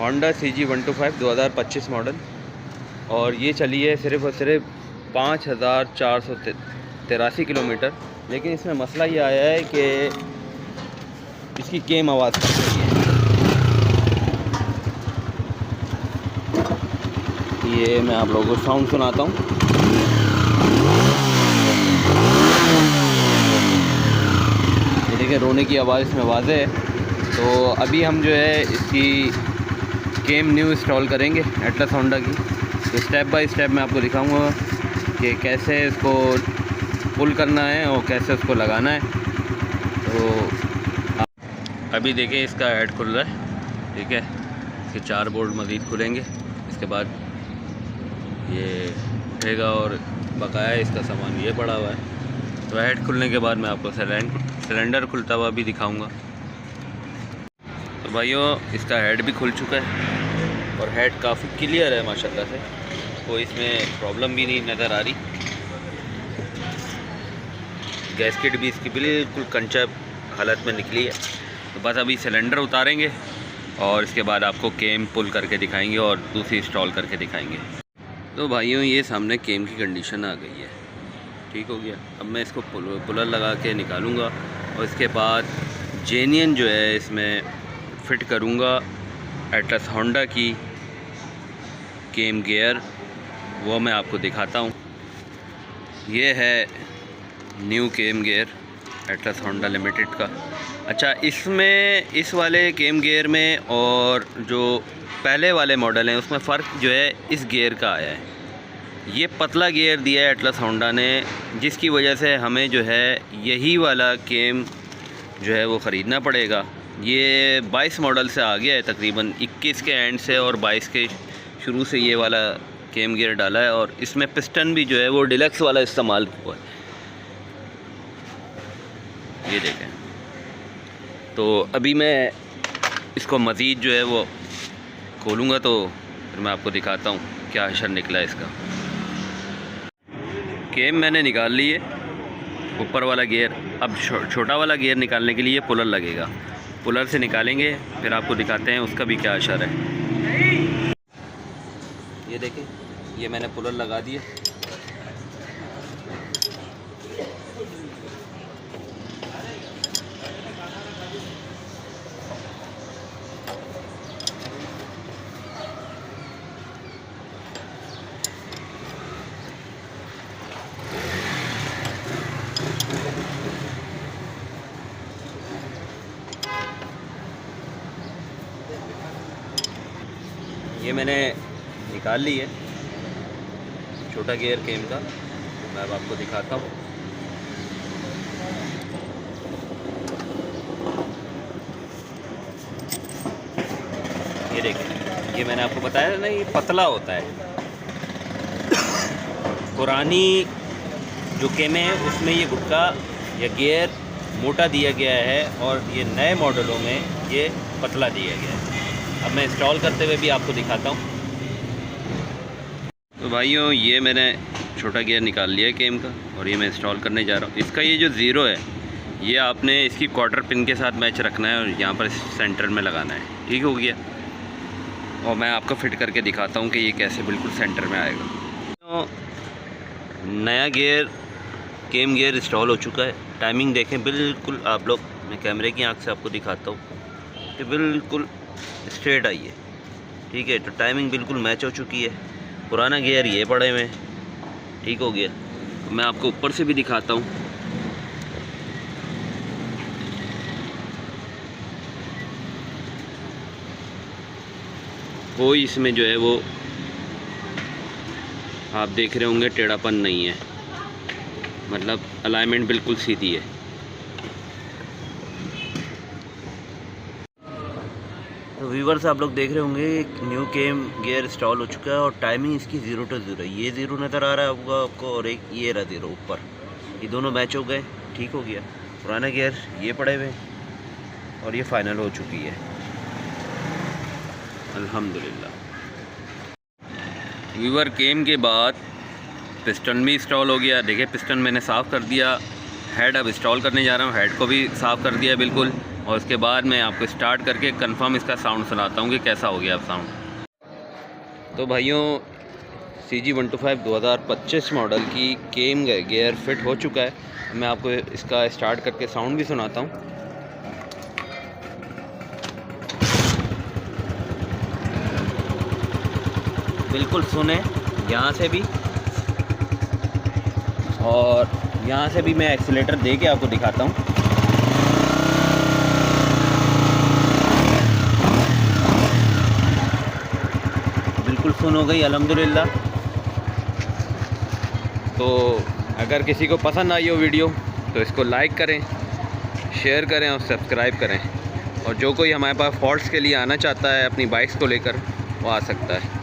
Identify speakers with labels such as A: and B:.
A: Honda CG125 2025 model, और ये चली है सिर्फ़ और सिर्फ 5483 किलोमीटर। लेकिन इसमें मसला ये आया है कि इसकी केम आवाज़ कर रही है। ये मैं आप लोगों को साउंड सुनाता हूँ। ये देखिए रोने की आवाज़ इसमें वाज़े है। तो अभी हम जो है इसकी केम न्यू इंस्टॉल करेंगे एटलस होंडा की। तो स्टेप बाय स्टेप मैं आपको दिखाऊंगा कि कैसे इसको पुल करना है और कैसे उसको लगाना है। तो अभी देखिए इसका हेड खुल रहा है, ठीक है। इसके 4 बोल्ट मज़ीद खुलेंगे, इसके बाद ये उठेगा और बकाया इसका सामान ये पड़ा हुआ है। तो हेड खुलने के बाद मैं आपको सिलेंडर खुलता हुआ भी दिखाऊंगा। तो भाइयों इसका हेड भी खुल चुका है और हेड काफ़ी क्लियर है माशाल्लाह से, कोई इसमें प्रॉब्लम भी नहीं नज़र आ रही। गैसकेट भी इसकी बिल्कुल कंचा हालत में निकली है। तो बस अभी सिलेंडर उतारेंगे और इसके बाद आपको केम पुल करके दिखाएंगे और दूसरी इंस्टॉल करके दिखाएंगे। तो भाइयों ये सामने केम की कंडीशन आ गई है, ठीक हो गया। अब मैं इसको पुलर लगा के निकालूंगा और इसके बाद जेन्युइन जो है इसमें फ़िट करूंगा एटलस होंडा की केम गियर, वो मैं आपको दिखाता हूँ। ये है न्यू केम गियर एटलस होंडा लिमिटेड का। अच्छा, इसमें इस वाले केम गियर में और जो पहले वाले मॉडल हैं उसमें फ़र्क जो है इस गियर का आया है। ये पतला गियर दिया है एटलस होंडा ने, जिसकी वजह से हमें जो है यही वाला केम जो है वो ख़रीदना पड़ेगा। ये 22 मॉडल से आ गया है, तकरीबन 21 के एंड से और 22 के शुरू से ये वाला केम गियर डाला है। और इसमें पिस्टन भी जो है वो डिलक्स वाला इस्तेमाल हुआ है, ये देखें। तो अभी मैं इसको मज़ीद जो है वो खोलूँगा तो फिर मैं आपको दिखाता हूँ क्या हशर निकला इसका। केम मैंने निकाल ली है, ऊपर वाला गियर। अब छोटा वाला गियर निकालने के लिए पुलर लगेगा, पुलर से निकालेंगे फिर आपको दिखाते हैं उसका भी क्या असर है। ये देखें, ये मैंने पुलर लगा दिया। ये मैंने निकाल ली है छोटा गियर केम का, मैं अब आपको दिखाता हूँ। ये देखिए, ये मैंने आपको बताया ना ये पतला होता है। पुरानी जो केमें हैं उसमें ये गुटका या गियर मोटा दिया गया है और ये नए मॉडलों में ये पतला दिया गया है। अब मैं इंस्टॉल करते हुए भी आपको दिखाता हूँ। तो भाइयों ये मैंने छोटा गियर निकाल लिया है केम का और ये मैं इंस्टॉल करने जा रहा हूँ। इसका ये जो ज़ीरो है ये आपने इसकी क्वार्टर पिन के साथ मैच रखना है और यहाँ पर सेंटर में लगाना है, ठीक हो गया। और मैं आपको फ़िट करके दिखाता हूँ कि ये कैसे बिल्कुल सेंटर में आएगा। तो नया गियर केम गियर इंस्टॉल हो चुका है। टाइमिंग देखें बिल्कुल आप लोग, मैं कैमरे की आँख से आपको दिखाता हूँ कि बिल्कुल स्ट्रेट आई है, ठीक है। तो टाइमिंग बिल्कुल मैच हो चुकी है। पुराना गियर ये पड़े हुए हैं, ठीक हो गया। तो मैं आपको ऊपर से भी दिखाता हूँ। कोई इसमें जो है वो आप देख रहे होंगे टेढ़ापन नहीं है, मतलब अलाइनमेंट बिल्कुल सीधी है। तो व्यूवर्स आप लोग देख रहे होंगे न्यू केम गियर इंस्टॉल हो चुका है और टाइमिंग इसकी 0 to 0 है। ये 0 नज़र आ रहा है आपको और एक ये रहा 0 ऊपर, ये दोनों मैच हो गए, ठीक हो गया। पुराना गियर ये पड़े हुए और ये फाइनल हो चुकी है अल्हम्दुलिल्लाह। व्यूवर केम के बाद पिस्टन भी इंस्टॉल हो गया। देखिए पिस्टन मैंने साफ़ कर दिया। हेड अब इंस्टॉल करने जा रहा हूँ, हेड को भी साफ़ कर दिया बिल्कुल। और उसके बाद मैं आपको स्टार्ट करके कंफर्म इसका साउंड सुनाता हूँ कि कैसा हो गया अब साउंड। तो भाइयों CG125 2025 मॉडल की केम गियर फिट हो चुका है। मैं आपको इसका स्टार्ट करके साउंड भी सुनाता हूँ। बिल्कुल सुने यहाँ से भी, और यहाँ से भी मैं एक्सीलेटर दे के आपको दिखाता हूँ। बिल्कुल सुन हो गई अल्हम्दुलिल्लाह। तो अगर किसी को पसंद आई हो वीडियो तो इसको लाइक करें, शेयर करें और सब्सक्राइब करें। और जो कोई हमारे पास फॉल्ट्स के लिए आना चाहता है अपनी बाइक्स को लेकर, वो आ सकता है।